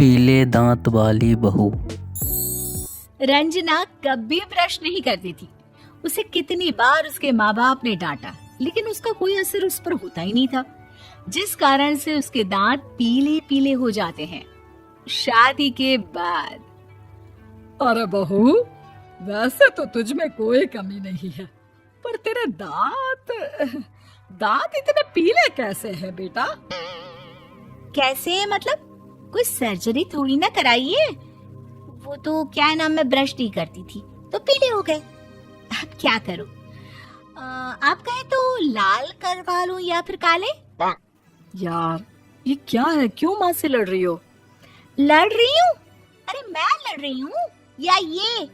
पीले दांत वाली बहू। रंजना कभी ब्रश नहीं करती थी। उसे कितनी बार उसके माँ बाप ने डांटा, लेकिन उसका कोई असर उस पर होता ही नहीं था, जिस कारण से उसके दांत पीले पीले हो जाते हैं। शादी के बाद अरे बहू, वैसे तो तुझ में कोई कमी नहीं है, पर तेरे दांत इतने पीले कैसे हैं बेटा? कैसे मतलब? कोई सर्जरी थोड़ी ना कराइए। वो तो क्या नाम, मैं ब्रश नहीं करती थी तो पीले हो गए। अब क्या करूं? आप कहें तो लाल करवा लूं या फिर काले? यार ये क्या है, क्यों माँ से लड़ रही हो? लड़ रही हूँ? अरे मैं लड़ रही हूँ या ये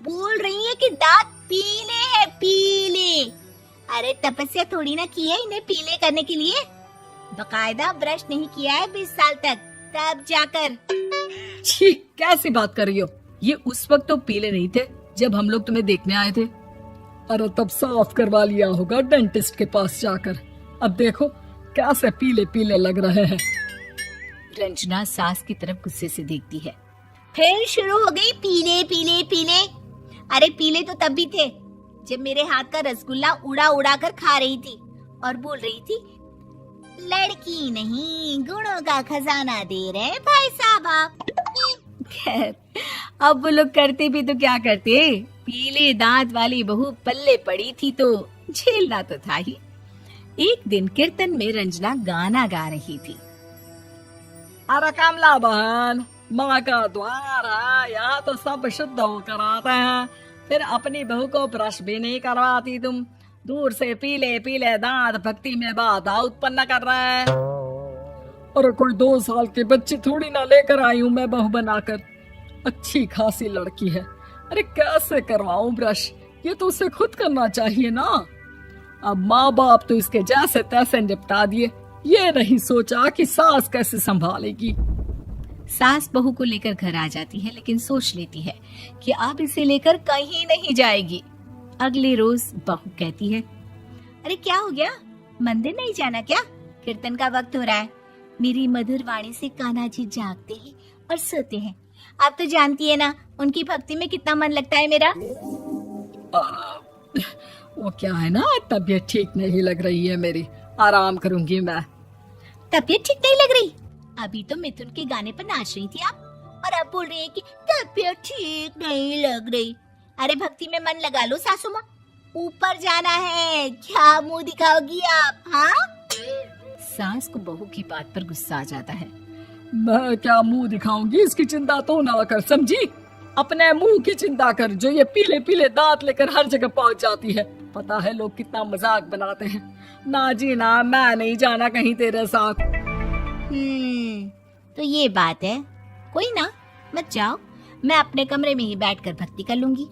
बोल रही है कि दांत पीले हैं, पीले। अरे तपस्या थोड़ी ना की है इन्हें पीले करने के लिए। बकायदा ब्रश नहीं किया है 20 साल तक, तब जाकर। छी, कैसी बात कर रही हो? ये उस वक्त तो पीले नहीं थे जब हम लोग तुम्हें देखने आए थे। अरे तब साफ करवा लिया होगा डेंटिस्ट के पास जाकर। अब देखो कैसे पीले पीले लग रहे हैं। रंजना सास की तरफ गुस्से से देखती है। फिर शुरू हो गई पीले पीले पीले। अरे पीले तो तब भी थे जब मेरे हाथ का रसगुल्ला उड़ा उड़ा कर खा रही थी और बोल रही थी, लड़की नहीं गुणों का खजाना दे रहे भाई साहब आप। खैर अब वो लोग करते भी तो क्या करते, पीले दांत वाली बहू पल्ले पड़ी थी तो झेलना तो था ही। एक दिन कीर्तन में रंजना गाना गा रही थी। अरे कमला बहन, माँ का द्वार है, यहाँ तो सब शुद्ध होकर आते हैं, फिर अपनी बहू को ब्रश भी नहीं करवाती तुम। दूर से पीले पीले दांत भक्ति में बाधा उत्पन्न कर रहा है। अरे कोई 2 साल के बच्चे थोड़ी ना लेकर आई हूँ मैं बहू बनाकर। अच्छी खासी लड़की है, अरे कैसे करवाऊं ब्रश? ये तो उसे खुद करना चाहिए ना। अब माँ बाप तो इसके जैसे तैसे निपटा दिए, ये नहीं सोचा कि सास कैसे संभालेगी। सास बहू को लेकर घर आ जाती है, लेकिन सोच लेती है कि अब इसे लेकर कहीं नहीं जाएगी। अगले रोज बहू कहती है, अरे क्या हो गया, मंदिर नहीं जाना क्या? कीर्तन का वक्त हो रहा है। मेरी मधुर वाणी से कान्हा जी जागते हैं और सोते हैं। आप तो जानती है ना उनकी भक्ति में कितना मन लगता है मेरा। वो क्या है ना, तबीयत ठीक नहीं लग रही है मेरी, आराम करूंगी मैं। तबीयत ठीक नहीं लग रही? अभी तो मिथुन के गाने पर नाच रही थी आप, और अब बोल रही है कि तबीयत ठीक नहीं लग रही। अरे भक्ति में मन लगा लो सासू माँ, ऊपर जाना है, क्या मुंह दिखाओगी आप? हाँ? सास को बहू की बात पर गुस्सा आ जाता है। मैं क्या मुंह दिखाऊंगी, इसकी चिंता तो ना कर, समझी? अपने मुंह की चिंता कर, जो ये पीले पीले दांत लेकर हर जगह पहुंच जाती है। पता है लोग कितना मजाक बनाते हैं। ना जी ना, मैं नहीं जाना कहीं तेरे साथ। तो ये बात है। कोई ना, मत जाओ, मैं अपने कमरे में ही बैठकर भक्ति कर लूंगी।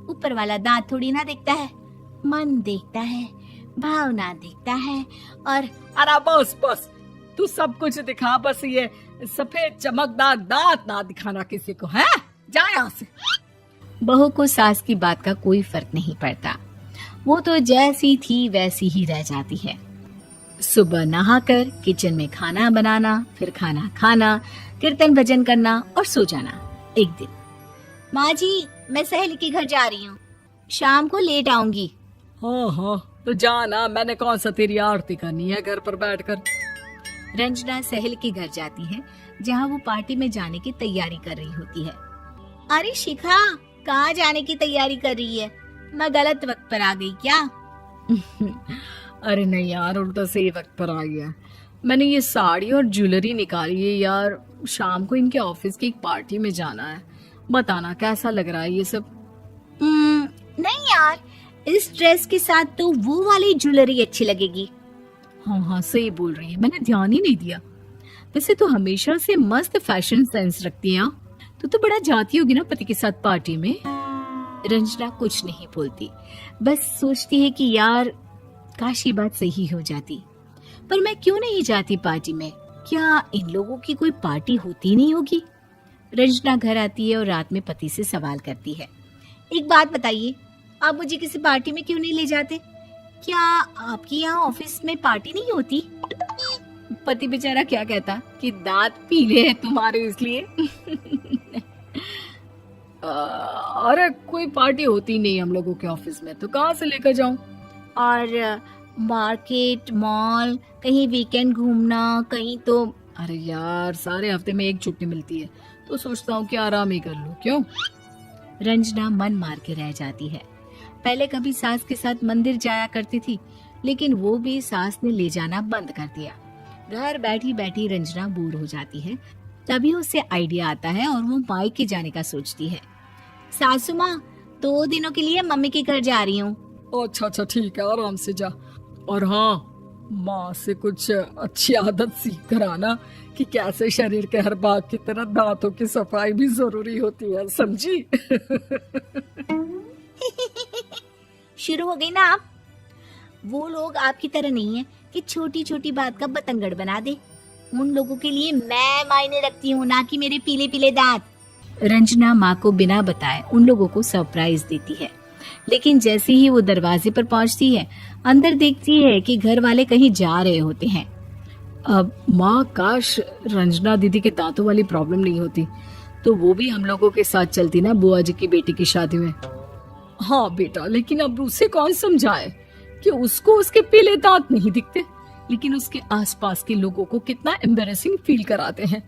ऊपर वाला दांत थोड़ी ना देखता है, मन देखता है, भावना देखता है। और अरे बस बस, तू सब कुछ दिखा, बस ये सफेद चमकदार दांत ना दिखाना किसी को, है? जा यहाँ से। बहू को सास की बात का कोई फर्क नहीं पड़ता, वो तो जैसी थी वैसी ही रह जाती है। सुबह नहाकर किचन में खाना बनाना, फिर खाना खाना, कीर्तन भजन करना और सो जाना। एक दिन, माँ जी मैं सहेली के घर जा रही हूँ, शाम को लेट आऊंगी। हाँ हाँ तो जाना, मैंने कौन सा तेरी आरती करनी है घर पर बैठकर। रंजना सहेली के घर जाती है, जहाँ वो पार्टी में जाने की तैयारी कर रही होती है। अरे शिखा, कहाँ जाने की तैयारी कर रही है? मैं गलत वक्त पर आ गई क्या? अरे नहीं यार, उल्टा सही वक्त पर आ गया। मैंने ये साड़ी और ज्वेलरी निकाली है यार, शाम को इनके ऑफिस की एक पार्टी में जाना है। बताना कैसा लग रहा है ये सब? नहीं यार, इस ड्रेस के साथ तो वो वाली ज्वेलरी अच्छी लगेगी। हाँ हाँ सही बोल रही है, मैंने ध्यान ही नहीं दिया। वैसे तो हमेशा से मस्त फैशन सेंस रखती है। तो बड़ा जाती होगी ना पति के साथ पार्टी में। रंजना कुछ नहीं बोलती, बस सोचती है कि यार काश ये बात सही हो जाती, पर मैं क्यों नहीं जाती पार्टी में? क्या इन लोगों की कोई पार्टी होती नहीं होगी? रंजना घर आती है और रात में पति से सवाल करती है, एक बात बताइए, आप मुझे किसी पार्टी में क्यों नहीं ले जाते? क्या आपकी यहाँ ऑफिस में पार्टी नहीं होती? पति बेचारा क्या कहता कि दांत पीले हैं तुम्हारे इसलिए। अरे कोई पार्टी होती नहीं हम लोगों के ऑफिस में, तो कहाँ से लेकर जाऊं? और मार्केट, मॉल, कहीं वीकेंड घूमना, कहीं तो। अरे यार, सारे हफ्ते में एक छुट्टी मिलती है, तो सोचता हूँ कि आराम ही कर लूं। क्यों? रंजना मन मार के रह जाती है। पहले कभी सास के साथ मंदिर जाया करती थी, लेकिन वो भी सास ने ले जाना बंद कर दिया। घर बैठी बैठी रंजना बोर हो जाती है। तभी उसे आइडिया आता है और वो मायके जाने का सोचती है। सासू माँ, 2 दिनों के लिए मम्मी के घर जा रही हूँ। अच्छा ठीक है, आराम से जा। और हाँ, माँ से कुछ अच्छी आदत सीख कर आना कि कैसे शरीर के हर भाग की तरह दांतों की सफाई भी जरूरी होती है, समझी? शुरू हो गई ना आप। वो लोग आपकी तरह नहीं है कि छोटी छोटी बात का बतंगड़ बना दे। उन लोगों के लिए मैं मायने रखती हूँ, ना कि मेरे पीले पीले दांत। रंजना माँ को बिना बताए उन लोगों को सरप्राइज देती है, लेकिन जैसे ही वो दरवाजे पर पहुंचती है, अंदर देखती है कि घर वाले कहीं जा रहे होते हैं। अब माँ, काश रंजना दीदी के दांतों वाली प्रॉब्लम नहीं होती, तो वो भी हम लोगों के साथ चलती ना बुआ जी की बेटी की शादी में। हाँ बेटा, लेकिन अब उसे कौन समझाए कि उसको उसके पीले दांत नहीं दिखते, लेकिन उसके आसपास के लोगों को कितना एम्बैरेसिंग फील कराते हैं।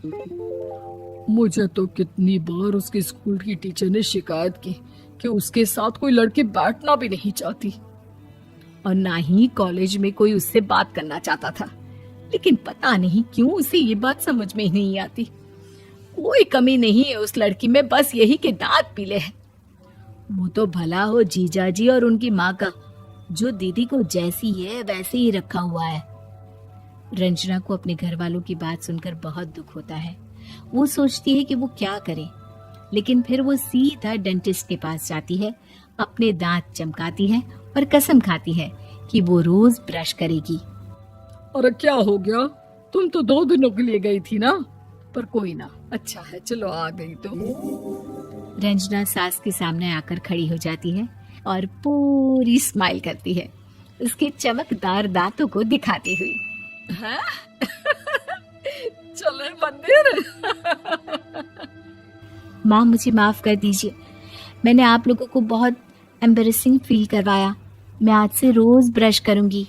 मुझे तो कितनी बार उसके स्कूल की टीचर ने शिकायत की कि उसके साथ कोई लड़की बैठना भी नहीं चाहती, और ना ही कॉलेज में कोई उससे बात करना चाहता था। लेकिन पता नहीं क्यों उसे ये बात समझ में ही नहीं आती। कोई कमी नहीं है उस लड़की में, बस यही कि दांत पीले हैं। वो तो भला हो जीजाजी और उनकी माँ का, जो दीदी को जैसी है वैसे ही रखा हुआ है। रंजना को अपने घर वालों की बात सुनकर बहुत दुख होता है। वो सोचती है कि वो क्या करे, लेकिन फिर वो सीधा डेंटिस्ट के पास जाती है, अपने दांत चमकाती है और कसम खाती है कि वो रोज ब्रश करेगी। अरे क्या हो गया? तुम तो 2 दिनों के लिए गई थी ना, पर कोई ना, अच्छा है, चलो आ गई तो। रंजना सास के सामने आकर खड़ी हो जाती है और पूरी स्माइल करती है, उसके चमकदार दांतों को दिखाती हुई। हैं? चले मंदिर? माँ, मुझे माफ कर दीजिए, मैंने आप लोगों को बहुत एम्बैरेसिंग फील करवाया। मैं आज से रोज ब्रश करूंगी।